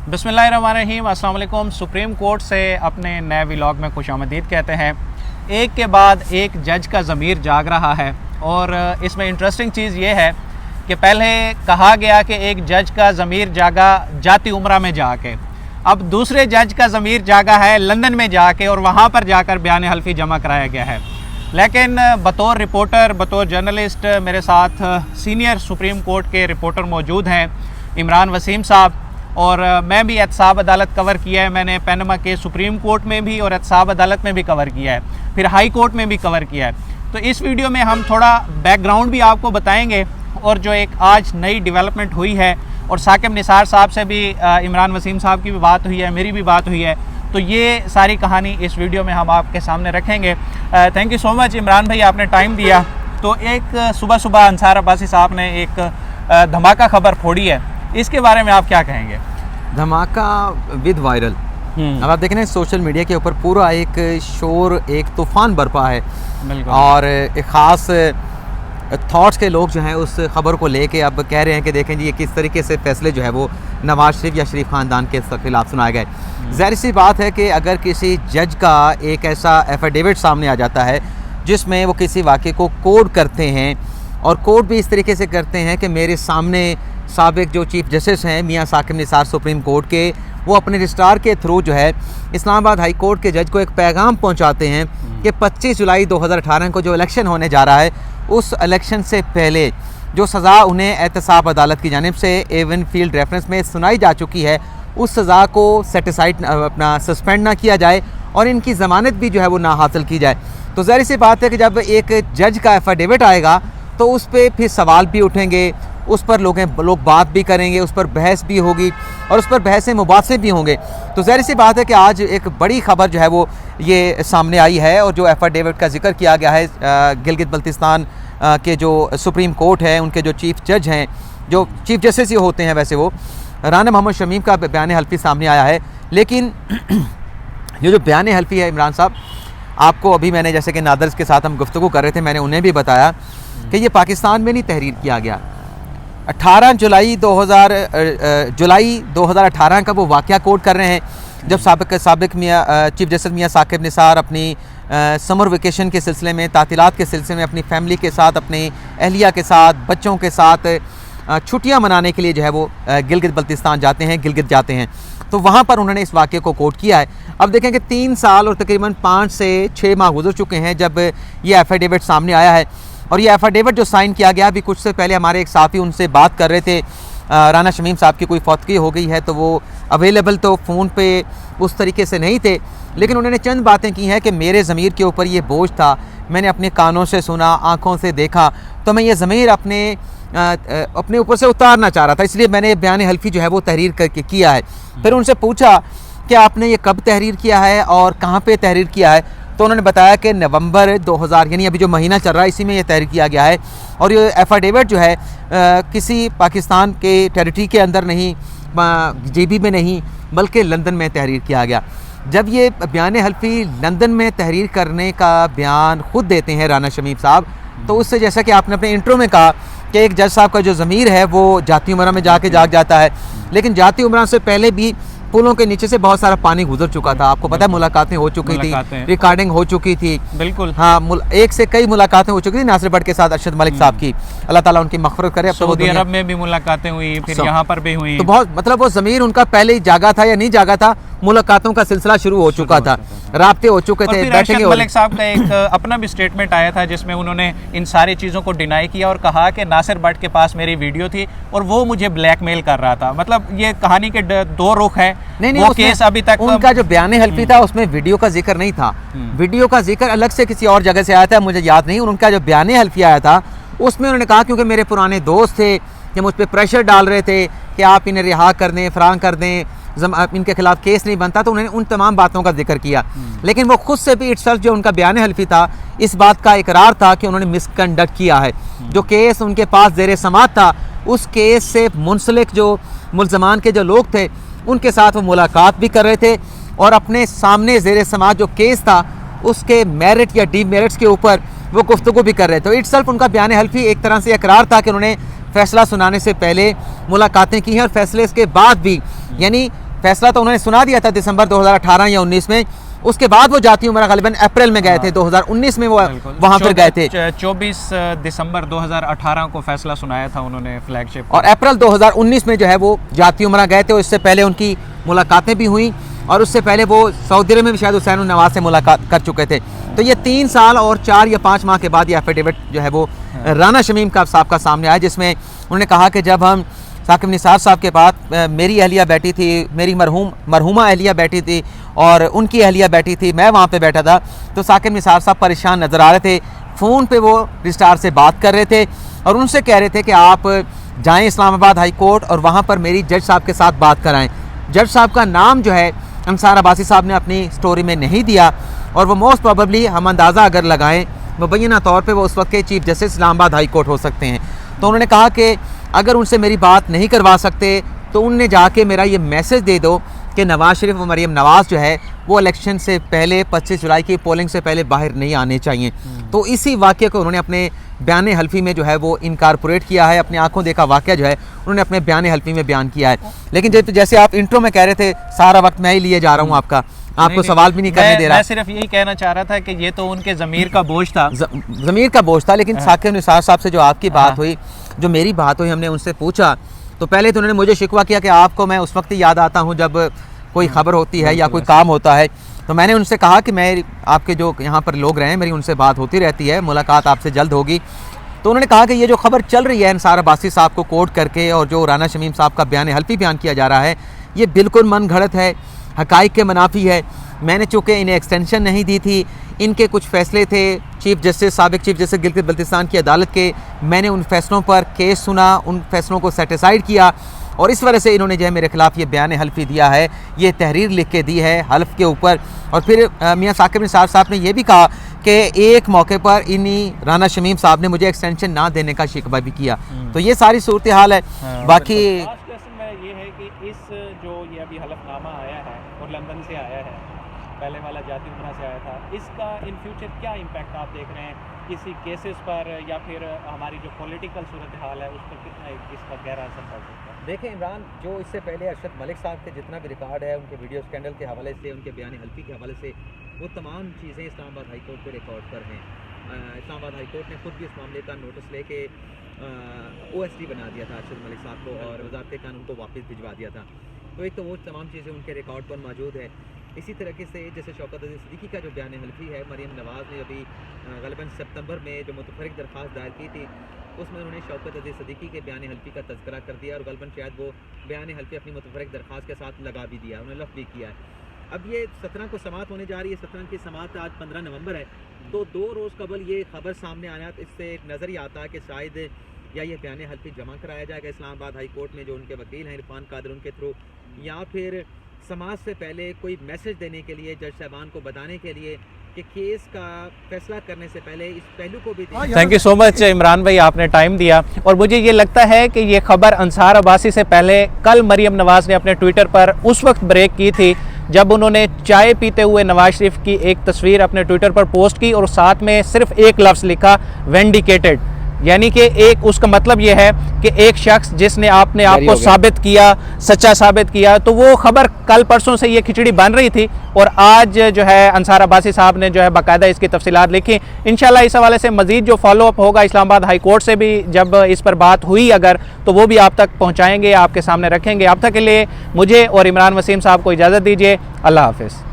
बिस्मिल्लाहिर्रहमानिर्रहीम। अस्सलाम वालेकुम। सुप्रीम कोर्ट से अपने नए व्लॉग में खुशामदीद कहते हैं। एक के बाद एक जज का ज़मीर जाग रहा है और इसमें इंटरेस्टिंग चीज़ ये है कि पहले कहा गया कि एक जज का ज़मीर जागा जाती उम्रा में जाके, अब दूसरे जज का ज़मीर जागा है लंदन में जाके और वहाँ पर जाकर बयान हल्फी जमा कराया गया है। लेकिन बतौर रिपोर्टर, बतौर जर्नलिस्ट मेरे साथ सीनियर सुप्रीम कोर्ट के रिपोर्टर मौजूद हैं, इमरान वसीम साहब। और मैं भी एहतसाब अदालत कवर किया है। मैंने पनामा के सुप्रीम कोर्ट में भी और एहतसाब अदालत में भी कवर किया है, फिर हाई कोर्ट में भी कवर किया है। तो इस वीडियो में हम थोड़ा बैकग्राउंड भी आपको बताएंगे और जो एक आज नई डेवलपमेंट हुई है, और साकिब निसार साहब से भी इमरान वसीम साहब की भी बात हुई है, मेरी भी बात हुई है, तो ये सारी कहानी इस वीडियो में हम आपके सामने रखेंगे। Thank you so much Imran भाई, आपने टाइम दिया। तो एक सुबह सुबह अंसार अब्बासी साहब ने एक धमाका खबर फोड़ी है, इसके बारे में आप क्या कहेंगे? धमाका विद वायरल। अब आप देख रहे हैं सोशल मीडिया के ऊपर पूरा एक शोर, एक तूफान बरपा है और एक ख़ास थॉट्स के लोग जो हैं उस ख़बर को लेके अब कह रहे हैं कि देखें जी ये किस तरीके से फ़ैसले जो है वो नवाज शरीफ या शरीफ ख़ानदान के ख़िलाफ़ सुनाए गए। ज़ाहिर सी बात है कि अगर किसी जज का एक ऐसा एफिडेविट सामने आ जाता है जिसमें वो किसी वाक़े को कोड करते हैं, और कोड भी इस तरीके से करते हैं कि मेरे सामने साबिक जो चीफ़ जस्टिस हैं मियाँ साकिब निसार सुप्रीम कोर्ट के, वो अपने रजिस्ट्रार के थ्रू जो है इस्लामाबाद हाई कोर्ट के जज को एक पैगाम पहुंचाते हैं कि 25 जुलाई 2018 को जो इलेक्शन होने जा रहा है, उस इलेक्शन से पहले जो सज़ा उन्हें एहतसाब अदालत की जानिब से एवन फील्ड रेफरेंस में सुनाई जा चुकी है, उस सज़ा को सेटिसाइड अपना सस्पेंड ना किया जाए और इनकी ज़मानत भी जो है वो ना हासिल की जाए। तो ज़ाहिर सी बात है कि जब एक जज का एफिडेविट आएगा तो उस पर फिर सवाल भी उठेंगे, उस पर लोग बात भी करेंगे, उस पर बहस भी होगी और उस पर बहस मुबासे भी होंगे। तो ज़ाहिर सी बात है कि आज एक बड़ी ख़बर जो है वो ये सामने आई है, और जो एफिडेविट का जिक्र किया गया है गिलगित बल्तिस्तान के जो सुप्रीम कोर्ट है, उनके जो चीफ़ जज हैं, जो चीफ़ जस्टिस ही होते हैं वैसे, वो राना मोहम्मद शमीम का बयान हल्फी सामने आया है। लेकिन ये जो बयान हल्फी है इमरान साहब, आपको अभी मैंने जैसे कि नादर्स के साथ हम गुफ्तगू कर रहे थे, मैंने उन्हें भी बताया कि ये पाकिस्तान में नहीं तहरीर किया गया। 18 जुलाई 2018 का वो वाक़या कोट कर रहे हैं जब साबिक मियाँ चीफ़ जस्टिस मियाँ साकिब निसार अपनी समर वेकेशन के सिलसिले में, तातीलात के सिलसिले में अपनी फैमिली के साथ, अपनी अहलिया के साथ, बच्चों के साथ छुट्टियां मनाने के लिए जो है वो गिलगित बल्तिस्तान जाते हैं, गिलगित जाते हैं। तो वहाँ पर उन्होंने इस वाक़े को कोट किया है। अब देखें कि 3 साल और तकरीबन 5 से 6 माह गुजर चुके हैं जब ये एफिडेविट सामने आया है, और ये एफिडेविट जो साइन किया गया, अभी कुछ से पहले हमारे एक साथी उनसे बात कर रहे थे, राना शमीम साहब की कोई फौतगी हो गई है तो वो अवेलेबल तो फ़ोन पे उस तरीके से नहीं थे, लेकिन उन्होंने चंद बातें की हैं कि मेरे ज़मीर के ऊपर ये बोझ था, मैंने अपने कानों से सुना, आँखों से देखा, तो मैं ये ज़मीर अपने ऊपर से उतारना चाह रहा था, इसलिए मैंने बयान हल्फी जो है वो तहरीर करके किया है। फिर उनसे पूछा कि आपने ये कब तहरीर किया है और कहाँ पर तहरीर किया है, तो उन्होंने बताया कि नवंबर 2000 यानी अभी जो महीना चल रहा है इसी में ये तहरीर किया गया है, और ये एफिडेविट जो है किसी पाकिस्तान के टेरिटरी के अंदर नहीं, जेबी में नहीं, बल्कि लंदन में तहरीर किया गया। जब ये बयान हल्फी लंदन में तहरीर करने का बयान खुद देते हैं राना शमीम साहब, तो उससे जैसा कि आपने अपने इंट्रो में कहा कि एक जज साहब का जो ज़मीर है वो जाती उम्रा में जाके जाग जाता है, लेकिन जाती उम्रा से पहले भी पुलों के नीचे से बहुत सारा पानी गुजर चुका था। आपको पता है मुलाकातें हो चुकी थी, रिकॉर्डिंग हो चुकी थी, बिल्कुल हाँ, एक से कई मुलाकातें हो चुकी थी नासिर भट्ट के साथ, अरशद मलिक साहब की, अल्लाह ताला उनकी मग़फ़िरत करे। सऊदी अरब में भी मुलाकातें हुई, फिर यहाँ पर भी हुई। तो बहुत मतलब वो ज़मीर उनका पहले ही जागा था या नहीं जागा था, मुलाकातों का सिलसिला शुरू हो चुका था, राब्ते हो चुके थे। अरशद मलिक साहब का एक अपना भी स्टेटमेंट आया था जिसमें उन्होंने इन सारी चीज़ों को डिनाई किया और कहा कि नासिर भट्ट के पास मेरी वीडियो थी और वो मुझे ब्लैकमेल कर रहा था। मतलब ये कहानी के 2 रुख है। नहीं, केस अभी तक उनका जो बयान हल्फी था उसमें वीडियो का जिक्र नहीं था, वीडियो का जिक्र अलग से किसी और जगह से आया था, मुझे याद नहीं। उनका जो बयान हल्फी आया था उसमें उन्होंने कहा क्योंकि मेरे पुराने दोस्त थे कि मुझ पर प्रेशर डाल रहे थे कि आप इन्हें रिहा कर दें, फरांग कर दें, इनके खिलाफ केस नहीं बनता, तो उन्होंने उन तमाम बातों का जिक्र किया। लेकिन वो खुद से भी इटसेल्फ जो उनका बयान हल्फी था, इस बात का इकरार था कि उन्होंने मिसकंडक्ट किया है। जो केस उनके पास ज़ेर समाअत था, उस केस से मुंसलिक जो मुल्ज़मान के जो लोग थे उनके साथ वो मुलाकात भी कर रहे थे और अपने सामने ज़ेर समाअत जो केस था उसके मेरिट या डीमेरिट्स के ऊपर वो गुफ्तगू भी कर रहे थे। तो इटसेल्फ उनका बयान हल्फी एक तरह से इकरार था कि उन्होंने फ़ैसला सुनाने से पहले मुलाकातें की हैं और फैसले के बाद भी, यानी फैसला तो उन्होंने सुना दिया था दिसंबर 2018 या 19 में, उसके बाद वो जाती उम्र गलबन अप्रैल में गए थे, 2019 में वो वहाँ पर गए थे। 24 दिसंबर 2018 को फैसला सुनाया था उन्होंने फ्लैगशिप, और अप्रैल 2019 में जो है वो जाती उम्र गए थे। इससे पहले उनकी मुलाकातें भी हुई और उससे पहले वो सऊदी अरब में भी शायद हुसैन नवाज से मुलाकात कर चुके थे। तो ये 3 साल और 4 या 5 माह के बाद ये एफिडेविट जो है वो राना शमीम साहब का सामने आया, जिसमें उन्होंने कहा कि जब हम साकिब निसार साहब के पास मेरी अहलिया बैठी थी, मेरी मरहूमा अहलिया बैठी थी और उनकी अहलिया बैठी थी, मैं वहाँ पे बैठा था, तो साकिब निसार साहब परेशान नज़र आ रहे थे। फ़ोन पे वो रजिस्ट्रार से बात कर रहे थे और उनसे कह रहे थे कि आप जाएं इस्लामाबाद हाई कोर्ट और वहाँ पर मेरी जज साहब के साथ बात कराएं। जज साहब का नाम जो है अंसार अब्बासी साहब ने अपनी स्टोरी में नहीं दिया और वो मोस्ट प्रोबेबली हम अंदाज़ा अगर लगाएं मुबैना तौर पे वो उस वक्त के chief justice Islamabad high court हो सकते हैं। तो उन्होंने कहा कि अगर उनसे मेरी बात नहीं करवा सकते तो उनने जाके मेरा ये मैसेज दे दो कि नवाज़ शरीफ और मरीम नवाज़ जो है वो इलेक्शन से पहले 25 जुलाई की पोलिंग से पहले बाहर नहीं आने चाहिए। तो इसी वाक़े को उन्होंने अपने बयान हल्फी में जो है वो इनकारपोरेट किया है, अपने आंखों देखा वाक़या जो है उन्होंने अपने बयान हल्फी में बयान किया है। लेकिन जैसे आप इंट्रो में कह रहे थे सारा वक्त मैं ही लिए जा रहा हूँ आपको सवाल भी नहीं करने दे रहा। मैं सिर्फ यही कहना चाह रहा था कि ये तो उनके ज़मीर का बोझ था, ज़मीर का बोझ था। लेकिन साकिब निसार साहब से जो आपकी बात हुई, जो मेरी बात हुई, हमने उनसे पूछा तो पहले तो उन्होंने मुझे शिकवा किया कि आपको मैं उस वक्त ही याद आता हूँ जब कोई खबर होती है या कोई काम होता है। तो मैंने उनसे कहा कि मैं आपके जो यहाँ पर लोग रहे हैं मेरी उनसे बात होती रहती है, मुलाकात आपसे जल्द होगी। तो उन्होंने कहा कि ये जो खबर चल रही है अंसार अब्बासी साहब को कोट करके और जो राना शमीम साहब का बयान हल्फी बयान किया जा रहा है, ये बिल्कुल मन घड़त है, हक़ाइक़ के मुनाफी है। मैंने चूँकि इन्हें एक्सटेंशन नहीं दी थी, इनके कुछ फ़ैसले थे साबिक़ चीफ जस्टिस गिलगित बल्तिस्तान की अदालत के, मैंने उन फैसलों पर केस सुना, उन फैसलों को सेटिसाइड किया और इस वजह से इन्होंने जो है मेरे खिलाफ ये बयान हल्फी दिया है, ये तहरीर लिख के दी है हल्फ के ऊपर। और फिर मियाँ साकिब निसार साहब ने यह भी कहा कि एक मौके पर इन्हीं राना शमीम साहब ने मुझे एक्सटेंशन ना देने का शिकवा भी किया। तो ये सारी सूरत हाल है। बाकी ये है कि इस जो ये अभी हलफनामा आया है और लंदन से आया है, पहले वाला जाती उम्रा से आया था, इसका इन फ्यूचर क्या इम्पैक्ट आप देख रहे हैं किसी केसेस पर या फिर हमारी जो पॉलिटिकल सूरत हाल है उस पर कितना इसका गहरा असर पड़ सकता है? देखें इमरान, जो इससे पहले अरशद मलिक साहब के जितना भी रिकॉर्ड है उनके वीडियो स्कैंडल के हवाले से, उनके बयान हल्फी के हवाले से, वो तमाम चीज़ें इस्लामाबाद हाई कोर्ट के रिकॉर्ड पर हैं। इस्लामाबाद हाई कोर्ट ने खुद भी इस मामले का नोटिस लेके OSD बना दिया था अरशद मलिक साहब को और वज़ारत कानून को वापस भिजवा दिया था। तो एक तो वो तमाम चीज़ें उनके रिकॉर्ड पर मौजूद है। इसी तरीके से जैसे शौकत अज़ीज़ सिद्दीकी का जो बयान हल्फी है, मरीम नवाज़ ने अभी ग़ालिबन सितंबर में जो मुतफ़र्रिक़ दरख्वास्त दायर की थी उसमें उन्होंने शौकत अज़ीज़ सिद्दीकी के बयान हल्फी का तज़किरा कर दिया और ग़ालिबन शायद वो बयान हल्फी अपनी मुतफ़र्रिक़ दरख्वास्त के साथ लगा भी दिया, उन्होंने लफ़ भी किया है। अब ये 17 को समाअत होने जा रही है, 17 की समाअत आज 15 नवंबर है, तो 2 रोज़ कबल ये खबर सामने आया तो इससे एक नज़र ही आता है कि शायद या ये बयान हल्फी जमा कराया जाएगा इस्लामाबाद हाई कोर्ट में जो उनके वकील हैं इरफान कादर उनके थ्रू, या फिर समाज से पहले कोई मैसेज देने के लिए जज साहबान को बताने के लिए कि केस का फैसला करने से पहले इस पहलू को भी। Thank you so much Imran भाई, आपने टाइम दिया। और मुझे ये लगता है कि ये खबर अंसार अब्बासी से पहले कल मरीम नवाज़ ने अपने ट्विटर पर उस वक्त ब्रेक की थी जब उन्होंने चाय पीते हुए नवाज शरीफ की एक तस्वीर अपने ट्विटर पर पोस्ट की और साथ में सिर्फ एक लफ्ज़ लिखा, विंडिकेटेड। यानी कि एक उसका मतलब ये है कि एक शख्स जिसने आपने आपको साबित किया, सच्चा साबित किया। तो वो खबर कल परसों से ये खिचड़ी बन रही थी और आज जो है अंसार अब्बासी साहब ने जो है बाकायदा इसकी तफसीलात लिखी। इंशाल्लाह इस हवाले से मज़ीद जो फॉलोअप होगा इस्लामाबाद हाई कोर्ट से भी जब इस पर बात हुई अगर, तो वो भी आप तक पहुँचाएँगे, आपके सामने रखेंगे। अब तक के लिए मुझे और इमरान वसीम साहब को इजाज़त दीजिए। अल्लाह हाफ़िज़।